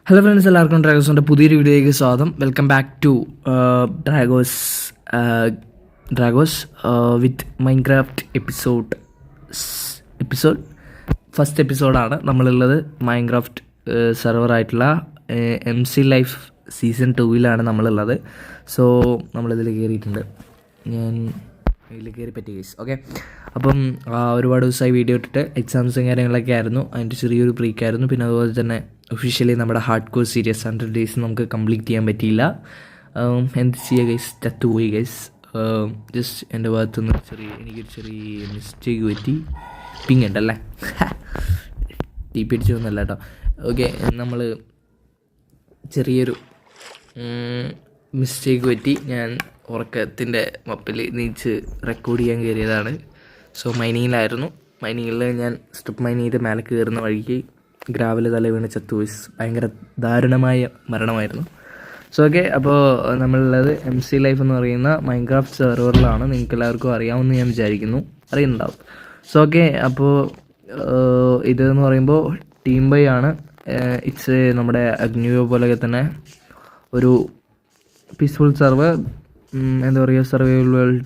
Hello friends, എല്ലാവർക്കും ഡ്രാഗോസിൻ്റെ പുതിയൊരു വീഡിയോയിലേക്ക് സ്വാഗതം. Welcome back to Dragos with Minecraft episode first എപ്പിസോഡാണ് നമ്മളുള്ളത്. മൈൻക്രാഫ്റ്റ് സെർവറായിട്ടുള്ള MC ലൈഫ് സീസൺ 2 നമ്മളുള്ളത്. സോ നമ്മളിതിൽ കയറിയിട്ടുണ്ട്. ഞാൻ ഇതിൽ കയറി പറ്റി കേസ്. ഓക്കെ, അപ്പം ഒരുപാട് ദിവസമായി വീഡിയോ ഇട്ടിട്ട് എക്സാംസും കാര്യങ്ങളൊക്കെ ആയിരുന്നു. അതിൻ്റെ ചെറിയൊരു ബ്രേക്കായിരുന്നു. പിന്നെ അതുപോലെ തന്നെ ഒഫീഷ്യലി നമ്മുടെ ഹാർഡ് കോർ സീരീസ് 100 ഡേയ്സ് നമുക്ക് കംപ്ലീറ്റ് ചെയ്യാൻ പറ്റിയില്ല. എന്ത് ചെയ്യുക ഗൈസ്, ചത്തുപോയി ഗൈസ്. ജസ്റ്റ് എൻ്റെ ഭാഗത്തുനിന്ന് എനിക്കൊരു ചെറിയ മിസ്റ്റേക്ക് പറ്റി. പിങ് ഉണ്ടല്ലേ, ടീ പിടിച്ചൊന്നുമല്ല കേട്ടോ. ഓക്കെ, നമ്മൾ ചെറിയൊരു മിസ്റ്റേക്ക് പറ്റി. ഞാൻ ഉറക്കത്തിൻ്റെ മപ്പിൽ നീച്ച് റെക്കോർഡ് ചെയ്യാൻ കയറിയതാണ്. സോ മൈനിങ്ങിലായിരുന്നു. മൈനിങ്ങിൽ ഞാൻ സ്റ്റെപ്പ് മൈൻ ചെയ്ത് മേലെ കയറുന്ന വഴിക്ക് ഗ്രാവൽ തല വീണ് ചത്തുപോയി. ഭയങ്കര ദാരുണമായ മരണമായിരുന്നു. സോ ഓക്കെ, അപ്പോൾ നമ്മളുള്ളത് MC ലൈഫ് എന്ന് പറയുന്ന മൈൻക്രാഫ്റ്റ് സെർവറിലാണ്. നിങ്ങൾക്ക് എല്ലാവർക്കും അറിയാമെന്ന് ഞാൻ വിചാരിക്കുന്നു, അറിയുന്നുണ്ടാവും. സോ ഓക്കെ, അപ്പോൾ ഇതെന്ന് പറയുമ്പോൾ ടീം ബൈ ആണ്. ഇറ്റ്സ് നമ്മുടെ അഗ്നിയോ പോലെയൊക്കെ തന്നെ ഒരു പീസ്ഫുൾ സെർവർ, എന്താ പറയുക, സർവൈവൽ വേൾഡ്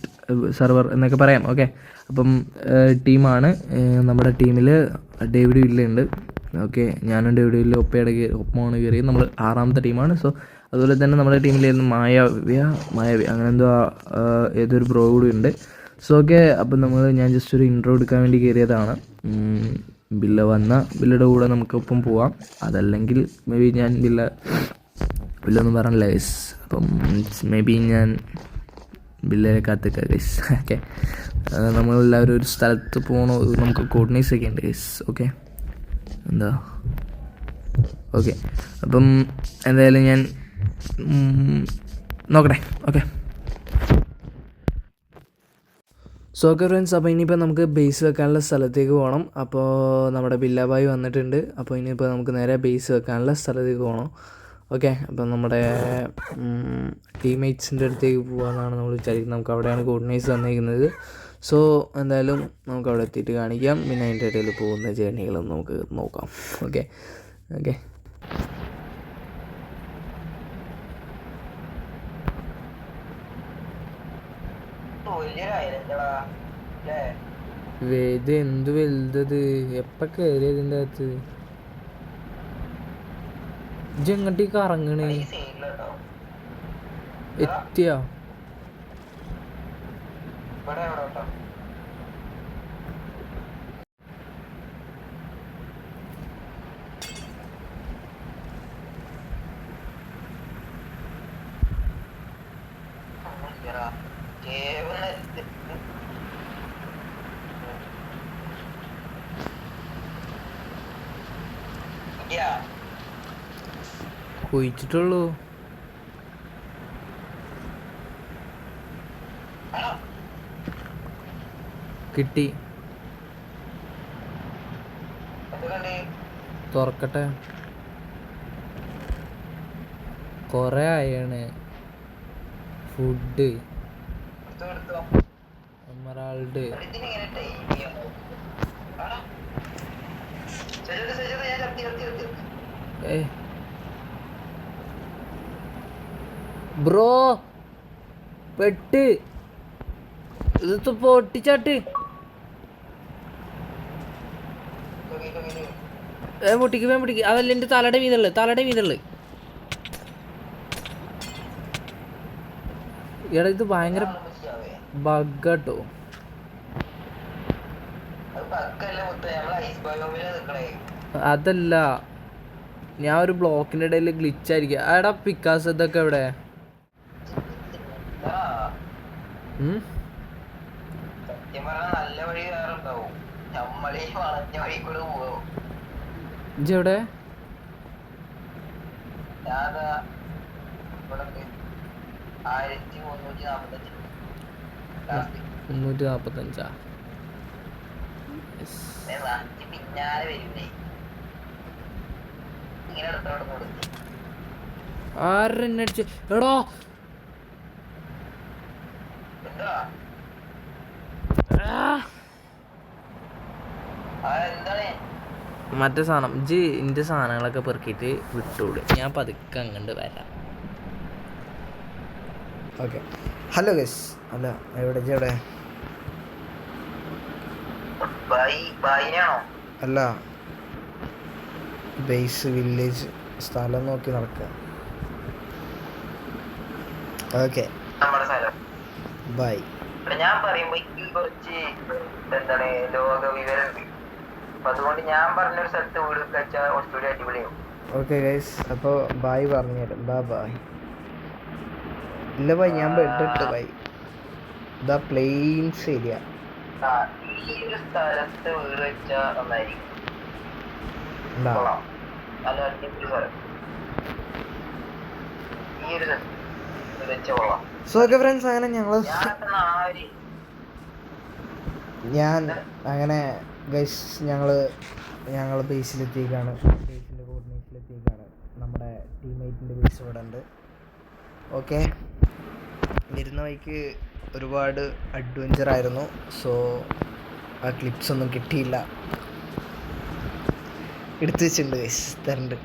സെർവർ എന്നൊക്കെ പറയാം. ഓക്കെ, അപ്പം ടീമാണ്. നമ്മുടെ ടീമിൽ ഡേവിഡ് വില്ലുണ്ട്. ഓക്കെ, ഞാനും ഡേവിഡ് വില്ല് ഒപ്പമാണ് കയറിയത്. നമ്മൾ 6ാമത്തെ ടീമാണ്. സോ അതുപോലെ തന്നെ നമ്മുടെ ടീമിലായിരുന്നു മായാവി അങ്ങനെ എന്തോ ഏതൊരു ബ്രോ കൂടി ഉണ്ട്. സോ ഓക്കെ, അപ്പം ഞാൻ ജസ്റ്റ് ഒരു ഇൻട്രോ എടുക്കാൻ വേണ്ടി കയറിയതാണ്. ബില്ലയുടെ കൂടെ നമുക്കൊപ്പം പോവാം. അതല്ലെങ്കിൽ മേ ബി ഞാൻ ബില്ലൊന്നും പറഞ്ഞില്ല ഗൈസ്. അപ്പം മേ ബി ഞാൻ ബില്ലിനെ കാത്തിക്കാം ഗൈസ്. ഓക്കെ, നമ്മളെല്ലാവരും ഒരു സ്ഥലത്ത് പോകണോ, നമുക്ക് കോർഡിനേറ്റ്സ് ഒക്കെ ഉണ്ട് ഗൈസ്. ഓക്കെ, എന്താ ഓക്കെ, അപ്പം എന്തായാലും ഞാൻ നോക്കട്ടെ. ഓക്കെ, സോ ഓക്കെ ഫ്രണ്ട്സ്, അപ്പോൾ ഇനിയിപ്പോൾ നമുക്ക് ബേസ് വെക്കാനുള്ള സ്ഥലത്തേക്ക് പോകണം. അപ്പോൾ നമ്മുടെ ബില്ലാബായി വന്നിട്ടുണ്ട്. അപ്പോൾ ഇനിയിപ്പോൾ നമുക്ക് നേരെ ബേസ് വെക്കാനുള്ള സ്ഥലത്തേക്ക് പോകണം. ഓക്കെ, അപ്പം നമ്മുടെ ടീംമേറ്റ്സിൻ്റെ അടുത്തേക്ക് പോകാമെന്നാണ് നമ്മൾ വിചാരിക്കുന്നത്. നമുക്ക് അവിടെയാണ് കോർഡിനേറ്റ്സ് തന്നിരിക്കുന്നത്. സോ എന്തായാലും നമുക്ക് അവിടെ എത്തിയിട്ട് കാണിക്കാം. പിന്നെ അതിൻ്റെ ഇടയിൽ പോകുന്ന ജേർണികളും നമുക്ക് നോക്കാം. ഓക്കെ ഓക്കെ, ഇത് എന്ത് വലുതത്, എപ്പോൾ കയറിയതിൻ്റെ അകത്ത് ഇങ്ങോട്ടേക്ക് ഇറങ്ങണേ എത്തിയാ? കുഴിച്ചിട്ടുള്ളൂ. കിട്ടി, തുറക്കട്ടെ. കൊറേ ആയാണ് ഫുഡ് എമറാൾഡ്. ബ്രോ പെട്ട് ഇത് പൊട്ടിച്ചാട്ട് പൊട്ടിക്ക്. അതല്ല എൻ്റെ തലയുടെ വീതള്ളു. എടാ ഇത് ഭയങ്കര ബഗ്ഗാട്ടോ. അതല്ല, ഞാൻ ഒരു ബ്ലോക്കിൻ്റെ ഇടയിൽ ഗ്ലിച്ചായിരിക്കും. എടാ പിക്കാസ് ഇതൊക്കെ എവിടെ? ഇജെവിടെ? 345. ആരടിച്ച് എടോ? മറ്റേ സാധനം ഇൻ്റെ സാധനങ്ങളൊക്കെ പെറുക്കിയിട്ട് വിട്ടൂടെ, ഞാൻ പതുക്കെ അങ്ങോട്ട് വരാം. ഓക്കെ. Hello guys. അല്ല എവിടെ അല്ല ബേസ് വില്ലേജ് സ്ഥലം നോക്കി നടക്കുക. Okay bye. ഞാൻ പറയുമ്പോ കുറച്ച് എന്താണ് ലോക വിവരമുണ്ട്, അപ്പൊ അതുകൊണ്ട് ഞാൻ പറഞ്ഞൊരു സ്ഥലത്ത് വീട് വെച്ചാൽ കുറച്ചുകൂടി അടിപൊളിയാവും. ഓക്കെ ഗൈസ്, അപ്പോൾ ബായ് പറഞ്ഞുതരാം. ബായ്. ഇല്ല ബായ്, ഞാൻ ബെഡിട്ട് ബൈ. The plains area. ഈ ഒരു സ്ഥലത്ത് വീട് വെച്ചാൽ നന്നായിരിക്കും. നല്ല അടിപൊളി സ്ഥലം ഈ ഒരു വീട് വെച്ച കൊള്ളാം. സോ ഓക്കെ ഫ്രണ്ട്സ്, അങ്ങനെ ഞാൻ അങ്ങനെ ഗൈസ് ഞങ്ങൾ ബേസിലെത്തിയേക്കാണ്. ബേസിൻ്റെ കോർഡിനേറ്റിലെത്തിയേക്കാണ്. നമ്മുടെ ടീംമേറ്റിൻ്റെ ബേസ് ഇവിടെ ഉണ്ട്. ഓക്കെ, വരുന്ന വഴിക്ക് ഒരുപാട് അഡ്വഞ്ചർ ആയിരുന്നു. സോ ആ ക്ലിപ്സ് ഒന്നും കിട്ടിയില്ല, എടുത്തു വെച്ചിട്ടുണ്ട് ഗൈസ്, തരണ്ട്.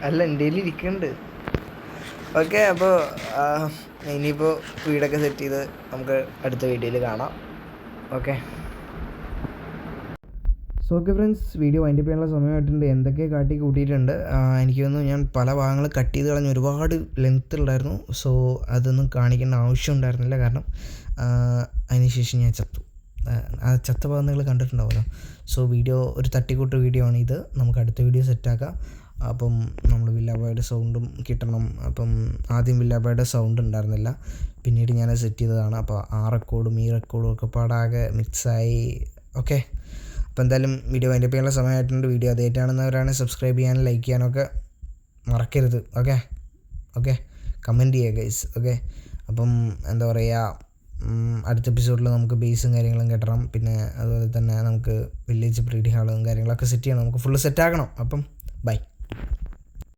അല്ല എൻ്റെ കയ്യിൽ ഇരിക്കുന്നുണ്ട്. ഓക്കെ, അപ്പോൾ ഇനിയിപ്പോൾ വീടൊക്കെ സെറ്റ് ചെയ്ത് നമുക്ക് അടുത്ത വീഡിയോയിൽ കാണാം. Okay. So okay friends, video wind up ചെയ്യാനുള്ള സമയമായിട്ടുണ്ട്. എന്തൊക്കെ കാട്ടി കൂട്ടിയിട്ടുണ്ട് എനിക്ക് തോന്നുന്നു. ഞാൻ പല ഭാഗങ്ങൾ കട്ട് ചെയ്ത് കളഞ്ഞ് ഒരുപാട് ലെങ്ത് ഉണ്ടായിരുന്നു. സോ അതൊന്നും കാണിക്കേണ്ട ആവശ്യം ഉണ്ടായിരുന്നില്ല, കാരണം അതിനുശേഷം ഞാൻ ചത്തു. ആ ചത്ത ഭാഗം നിങ്ങൾ കണ്ടിട്ടുണ്ടാവുമല്ലോ. സോ വീഡിയോ ഒരു തട്ടിക്കൂട്ട് വീഡിയോ ആണ് ഇത്. നമുക്ക് അടുത്ത വീഡിയോ സെറ്റാക്കാം. അപ്പം നമ്മൾ വില്ലാബോയുടെ സൗണ്ടും കിട്ടണം. അപ്പം ആദ്യം വില്ലാബോയുടെ സൗണ്ട് ഉണ്ടായിരുന്നില്ല, പിന്നീട് ഞാനത് സെറ്റ് ചെയ്തതാണ്. അപ്പോൾ ആ റെക്കോർഡും ഈ റെക്കോർഡും ഒക്കെ പാടാകെ മിക്സായി. ഓക്കെ, അപ്പോൾ എന്തായാലും വീഡിയോ വൈൻഡപ്പ് ചെയ്യാനുള്ള സമയമായിട്ടുണ്ട്. വീഡിയോ ആദ്യമായിട്ടാണെന്നവരാണ് സബ്സ്ക്രൈബ് ചെയ്യാനും ലൈക്ക് ചെയ്യാനൊക്കെ മറക്കരുത്. ഓക്കെ ഓക്കെ, കമൻറ്റ് ചെയ്യുക ഗൈസ്. ഓക്കെ, അപ്പം എന്താ പറയുക, അടുത്ത എപ്പിസോഡിൽ നമുക്ക് ബേസും കാര്യങ്ങളും കെട്ടണം. പിന്നെ അതുപോലെ തന്നെ നമുക്ക് വില്ലേജ് ബ്രീഡിംഗ് ഹാളും കാര്യങ്ങളൊക്കെ സെറ്റ് ചെയ്യണം. നമുക്ക് ഫുള്ള് സെറ്റാക്കണം. അപ്പം ബൈ.